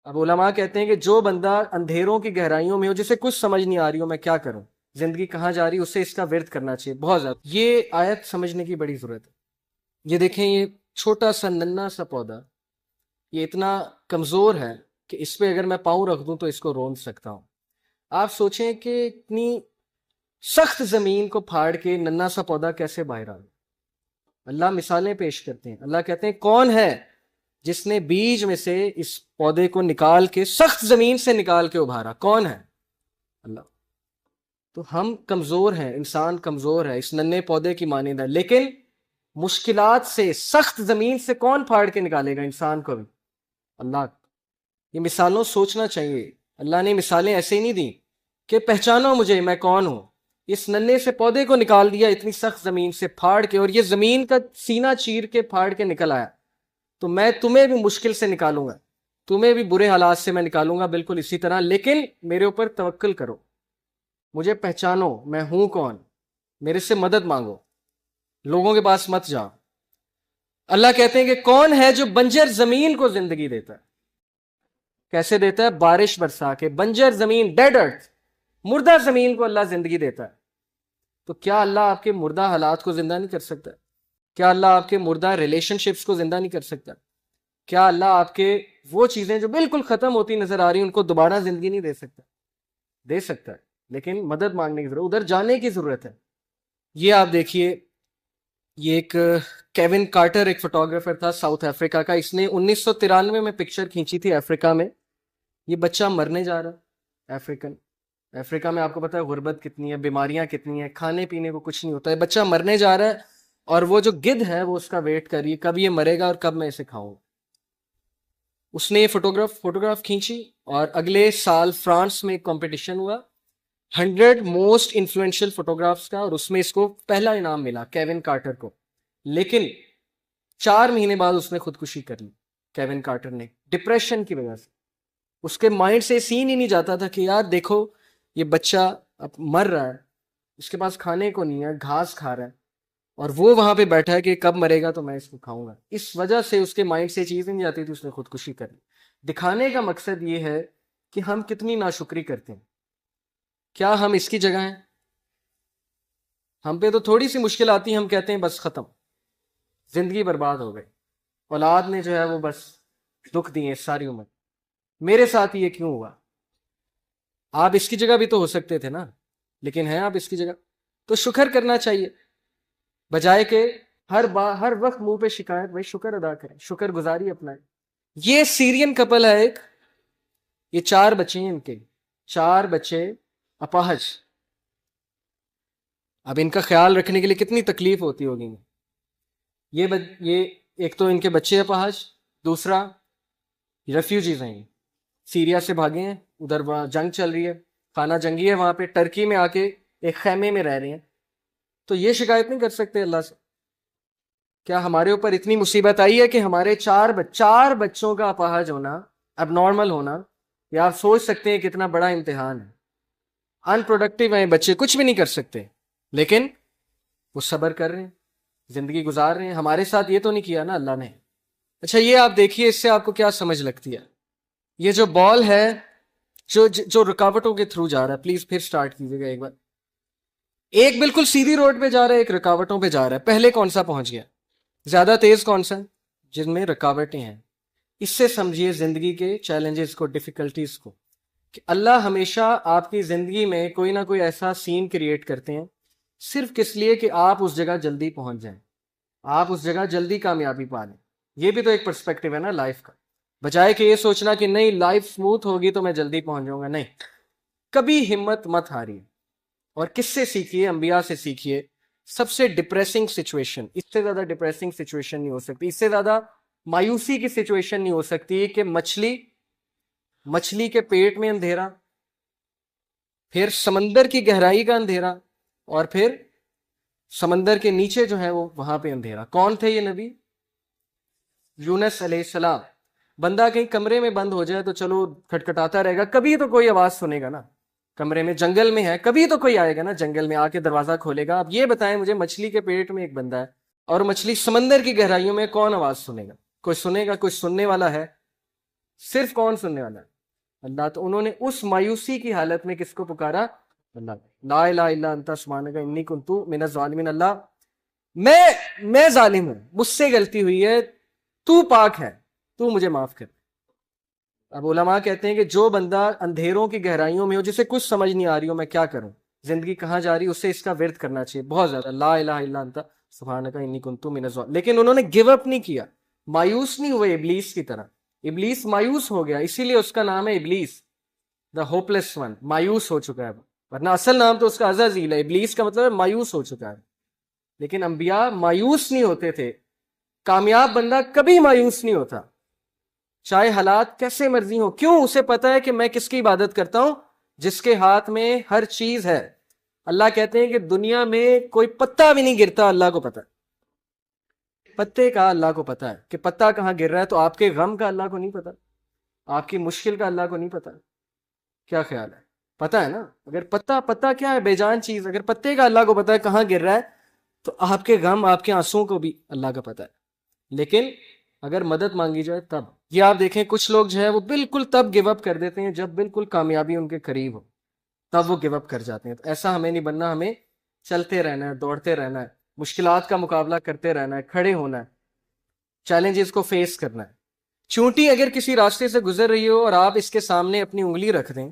اب علماء کہتے ہیں کہ جو بندہ اندھیروں کی گہرائیوں میں ہو، جسے کچھ سمجھ نہیں آ رہی ہو میں کیا کروں، زندگی کہاں جا رہی، اسے اس کا ورد کرنا چاہیے بہت زیادہ۔ یہ آیت سمجھنے کی بڑی ضرورت ہے۔ یہ دیکھیں، یہ چھوٹا سا ننھا سا پودا، یہ اتنا کمزور ہے کہ اس پہ اگر میں پاؤں رکھ دوں تو اس کو رون سکتا ہوں۔ آپ سوچیں کہ اتنی سخت زمین کو پھاڑ کے ننھا سا پودا کیسے باہر آ گیا۔ اللہ مثالیں پیش کرتے ہیں، اللہ کہتے ہیں کون ہے جس نے بیج میں سے اس پودے کو نکال کے سخت زمین سے نکال کے ابھارا؟ کون ہے؟ اللہ۔ تو ہم کمزور ہیں، انسان کمزور ہے، اس ننھے پودے کی مانند ہے، لیکن مشکلات سے، سخت زمین سے کون پھاڑ کے نکالے گا انسان کو بھی؟ اللہ۔ یہ مثالوں سوچنا چاہیے۔ اللہ نے مثالیں ایسے ہی نہیں دی کہ پہچانو مجھے میں کون ہوں، اس ننھے سے پودے کو نکال دیا اتنی سخت زمین سے پھاڑ کے، اور یہ زمین کا سینہ چیر کے پھاڑ کے نکل آیا، تو میں تمہیں بھی مشکل سے نکالوں گا، تمہیں بھی برے حالات سے میں نکالوں گا بالکل اسی طرح، لیکن میرے اوپر توکل کرو، مجھے پہچانو میں ہوں کون، میرے سے مدد مانگو، لوگوں کے پاس مت جاؤ۔ اللہ کہتے ہیں کہ کون ہے جو بنجر زمین کو زندگی دیتا ہے؟ کیسے دیتا ہے؟ بارش برسا کے۔ بنجر زمین، ڈیڈ ارتھ، مردہ زمین کو اللہ زندگی دیتا ہے۔ تو کیا اللہ آپ کے مردہ حالات کو زندہ نہیں کر سکتا؟ کیا اللہ آپ کے مردہ ریلیشن شپس کو زندہ نہیں کر سکتا؟ کیا اللہ آپ کے وہ چیزیں جو بالکل ختم ہوتی نظر آ رہی ان کو دوبارہ زندگی نہیں دے سکتا؟ دے سکتا ہے، لیکن مدد مانگنے کی ضرورت، ادھر جانے کی ضرورت ہے۔ یہ آپ دیکھیے، یہ ایک کیون کارٹر ایک فوٹوگرافر تھا ساؤتھ افریقہ کا، اس نے 1993 میں پکچر کھینچی تھی افریقہ میں۔ یہ بچہ مرنے جا رہا، افریقہ میں آپ کو پتا ہے غربت کتنی ہے، بیماریاں کتنی ہیں، کھانے پینے کو کچھ نہیں ہوتا ہے، بچہ مرنے جا رہا ہے، اور وہ جو گدھ ہے وہ اس کا ویٹ کر رہی ہے کب یہ مرے گا اور کب میں اسے کھاؤں۔ اس نے یہ فوٹوگراف کھینچی، اور اگلے سال فرانس میں ایک کمپٹیشن ہوا 100 موسٹ انفلوئنشل فوٹوگرافس کا، اور اس میں اس کو پہلا انعام ملا کیون کارٹر کو۔ لیکن 4 مہینے بعد اس نے خودکشی کر لی، کیون کارٹر نے، ڈپریشن کی وجہ سے۔ اس کے مائنڈ سے سین ہی نہیں جاتا تھا کہ یار دیکھو یہ بچہ اب مر رہا ہے، اس کے پاس کھانے کو نہیں ہے، گھاس کھا رہا ہے، اور وہ وہاں پہ بیٹھا ہے کہ کب مرے گا تو میں اس کو کھاؤں گا۔ اس وجہ سے اس کے مائنڈ سے چیز نہیں جاتی تھی، اس نے خودکشی کر لی۔ دکھانے کا مقصد یہ ہے کہ ہم کتنی ناشکری کرتے ہیں۔ کیا ہم اس کی جگہ ہیں؟ ہم پہ تو تھوڑی سی مشکل آتی ہے، ہم کہتے ہیں بس ختم، زندگی برباد ہو گئی، اولاد نے جو ہے وہ بس دکھ دیے ساری عمر، میرے ساتھ یہ کیوں ہوا؟ آپ اس کی جگہ بھی تو ہو سکتے تھے نا، لیکن ہیں آپ اس کی جگہ، تو شکر کرنا چاہیے، بجائے کہ ہر وقت منہ پہ شکایت۔ بھائی شکر ادا کریں، شکر گزاری اپنائیں۔ یہ سیرین کپل ہے ایک، یہ 4 بچے ہیں، ان کے 4 بچے اپاہج۔ اب ان کا خیال رکھنے کے لیے کتنی تکلیف ہوتی ہوگی۔ یہ ایک تو ان کے بچے اپاہج، دوسرا ریفیوجیز ہیں، سیریا سے بھاگے ہیں، ادھر وہاں جنگ چل رہی ہے، خانہ جنگی ہے وہاں پہ، ٹرکی میں آ کے ایک خیمے میں رہ رہے ہیں، تو یہ شکایت نہیں کر سکتے اللہ سے؟ کیا ہمارے اوپر اتنی مصیبت آئی ہے کہ ہمارے 4 بچوں کا اپاہج ہونا، اب نارمل ہونا، یا آپ سوچ سکتے ہیں کتنا بڑا امتحان ہے۔ ان پروڈکٹیو ہیں بچے، کچھ بھی نہیں کر سکتے، لیکن وہ صبر کر رہے ہیں، زندگی گزار رہے ہیں۔ ہمارے ساتھ یہ تو نہیں کیا نا اللہ نے۔ اچھا یہ آپ دیکھیے، اس سے آپ کو کیا سمجھ لگتی ہے؟ یہ جو بال ہے جو رکاوٹوں کے تھرو جا رہا ہے، پلیز پھر سٹارٹ کیجیے گا ایک بار۔ ایک بالکل سیدھی روڈ پہ جا رہا ہے، ایک رکاوٹوں پہ جا رہا ہے، پہلے کون سا پہنچ گیا؟ زیادہ تیز کون سا؟ جن میں رکاوٹیں ہیں۔ اس سے سمجھیے زندگی کے چیلنجز کو، ڈیفیکلٹیز کو، کہ اللہ ہمیشہ آپ کی زندگی میں کوئی نہ کوئی ایسا سین کریٹ کرتے ہیں صرف کس لیے کہ آپ اس جگہ جلدی پہنچ جائیں، آپ اس جگہ جلدی کامیابی پا لیں۔ یہ بھی تو ایک پرسپیکٹیو ہے نا لائف کا، بجائے کہ یہ سوچنا کہ نہیں لائف سموتھ ہوگی تو میں جلدی پہنچ جاؤں گا۔ نہیں، کبھی ہمت مت ہاریے، اور کس سے سیکھیے؟ انبیاء سے سیکھیے۔ سب سے ڈپریسنگ سچویشن، اس سے زیادہ ڈپریسنگ سچویشن نہیں ہو سکتی، اس سے زیادہ مایوسی کی سچویشن نہیں ہو سکتی کہ مچھلی کے پیٹ میں اندھیرا، پھر سمندر کی گہرائی کا اندھیرا، اور پھر سمندر کے نیچے جو ہے وہ وہاں پہ اندھیرا۔ کون تھے یہ نبی؟ یونس علیہ السلام۔ بندہ کہیں کمرے میں بند ہو جائے تو چلو کھٹکھٹاتا رہے گا، کبھی تو کوئی آواز سنے گا نا، کمرے میں، جنگل میں ہے، کبھی تو کوئی آئے گا نا جنگل میں، آ کے دروازہ کھولے گا۔ اب یہ بتائیں مجھے، مچھلی کے پیٹ میں ایک بندہ ہے اور مچھلی سمندر کی گہرائیوں میں، کون آواز سنے گا؟ کوئی سنے گا؟ کوئی سننے والا ہے؟ صرف کون سننے والا ہے؟ اللہ. تو انہوں نے اس مایوسی کی حالت میں کس کو پکارا؟ اللہ. لا الہ الا انت سبحانک انی کنت من الظالمین. اللہ میں ظالم ہوں، مجھ سے غلطی ہوئی ہے، تو پاک ہے، تو مجھے معاف کر. اب علماء کہتے ہیں کہ جو بندہ اندھیروں کی گہرائیوں میں ہو، جسے کچھ سمجھ نہیں آ رہی ہو میں کیا کروں، زندگی کہاں جا رہی، اسے اس کا ورد کرنا چاہیے بہت زیادہ. لا الہ الا انت سبحانک انی کنت من الظالمین. لیکن انہوں نے گیو اپ نہیں کیا، مایوس نہیں ہوئے ابلیس کی طرح. ابلیس مایوس ہو گیا، اسی لیے اس کا نام ہے ابلیس، دا ہوپلیس ون. مایوس ہو چکا ہے، ورنہ اصل نام تو اس کا عزازیل ہے. ابلیس کا مطلب ہے مایوس ہو چکا ہے. لیکن انبیاء مایوس نہیں ہوتے تھے. کامیاب بندہ کبھی مایوس نہیں ہوتا، چاہے حالات کیسے مرضی ہوں. کیوں؟ اسے پتا ہے کہ میں کس کی عبادت کرتا ہوں؟ جس کے ہاتھ میں ہر چیز ہے. اللہ کہتے ہیں کہ دنیا میں کوئی پتا بھی نہیں گرتا، اللہ کو پتا ہے. پتے کا اللہ کو پتا ہے کہ پتا کہاں گر رہا ہے. تو آپ کے غم کا اللہ کو نہیں پتا؟ آپ کی مشکل کا اللہ کو نہیں پتا؟ کیا خیال ہے؟ پتا ہے نا. اگر پتا کیا ہے؟ بے جان چیز. اگر پتے کا اللہ کو پتا ہے کہاں گر رہا ہے، تو آپ کے غم، آپ کے آنسوں کو بھی اللہ کا پتا ہے. لیکن اگر مدد مانگی جائے تب. یہ آپ دیکھیں کچھ لوگ جو ہے وہ بالکل تب گیو اپ کر دیتے ہیں جب بالکل کامیابی ان کے قریب ہو، تب وہ گیو اپ کر جاتے ہیں. تو ایسا ہمیں نہیں بننا. ہمیں چلتے رہنا ہے، دوڑتے رہنا ہے، مشکلات کا مقابلہ کرتے رہنا ہے، کھڑے ہونا ہے، چیلنجز کو فیس کرنا ہے. چونٹی اگر کسی راستے سے گزر رہی ہو اور آپ اس کے سامنے اپنی انگلی رکھ دیں،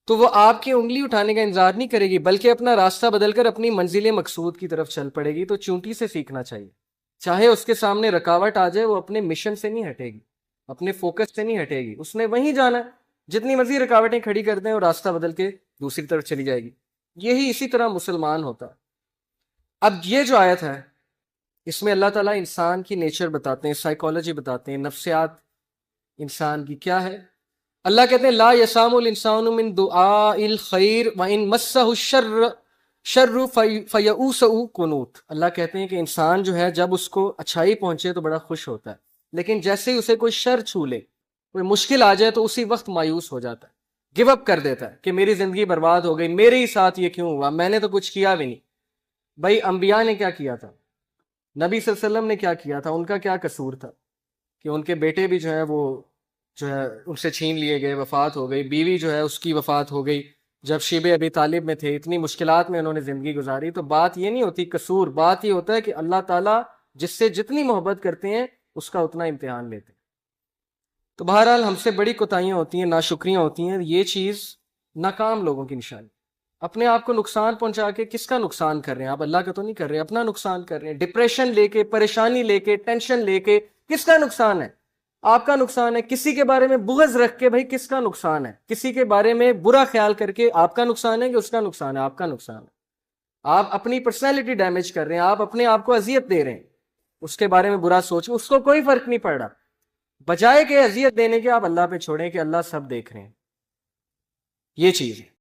تو وہ آپ کی انگلی اٹھانے کا انتظار نہیں کرے گی، بلکہ اپنا راستہ بدل کر اپنی منزل مقصود کی طرف چل پڑے گی. تو چونٹی سے سیکھنا چاہیے. چاہے اس کے سامنے رکاوٹ آ جائے، وہ اپنے مشن سے نہیں ہٹے گی، اپنے فوکس سے نہیں ہٹے گی. اس نے وہیں جانا ہے. جتنی مرضی رکاوٹیں کھڑی کر دیں اور راستہ بدل کے دوسری طرف چلی جائے گی. یہی اسی طرح مسلمان ہوتا. اب یہ جو آیت ہے، اس میں اللہ تعالیٰ انسان کی نیچر بتاتے ہیں، سائیکالوجی بتاتے ہیں، نفسیات انسان کی کیا ہے. اللہ کہتے ہیں لا یسام الانسان من دعاء الخیر وان مسہ الشر فیئوس قنوط. اللہ کہتے ہیں کہ انسان جو ہے جب اس کو اچھائی پہنچے تو بڑا خوش ہوتا ہے، لیکن جیسے ہی اسے کوئی شر چھو لے، کوئی مشکل آ جائے، تو اسی وقت مایوس ہو جاتا ہے، گیو اپ کر دیتا ہے کہ میری زندگی برباد ہو گئی، میرے ہی ساتھ یہ کیوں ہوا، میں نے تو کچھ کیا بھی نہیں. بھائی انبیاء نے کیا کیا تھا؟ نبی صلی اللہ علیہ وسلم نے کیا کیا تھا؟ ان کا کیا قصور تھا کہ ان کے بیٹے بھی جو ہے وہ جو ہے ان سے چھین لیے گئے، وفات ہو گئی، بیوی جو ہے اس کی وفات ہو گئی جب شیب ابی طالب میں تھے، اتنی مشکلات میں انہوں نے زندگی گزاری. تو بات یہ نہیں ہوتی قصور، بات یہ ہوتا ہے کہ اللہ تعالیٰ جس سے جتنی محبت کرتے ہیں اس کا اتنا امتحان لیتے ہیں. تو بہرحال ہم سے بڑی کوتاہیاں ہوتی ہیں، ناشکریاں ہوتی ہیں. یہ چیز ناکام لوگوں کی نشانی. اپنے آپ کو نقصان پہنچا کے کس کا نقصان کر رہے ہیں آپ؟ اللہ کا تو نہیں کر رہے، اپنا نقصان کر رہے ہیں. ڈپریشن لے کے، پریشانی لے کے، ٹینشن لے کے کس کا نقصان ہے؟ آپ کا نقصان ہے. کسی کے بارے میں بغض رکھ کے، بھائی کس کا نقصان ہے؟ کسی کے بارے میں برا خیال کر کے آپ کا نقصان ہے کہ اس کا نقصان ہے؟ آپ کا نقصان ہے. آپ اپنی پرسنالٹی ڈیمیج کر رہے ہیں، آپ اپنے آپ کو اذیت دے رہے ہیں. اس کے بارے میں برا سوچ، اس کو کوئی فرق نہیں پڑ رہا. بجائے کہ اذیت دینے کے آپ اللہ پہ چھوڑیں کہ اللہ سب دیکھ رہے ہیں. یہ چیز ہے.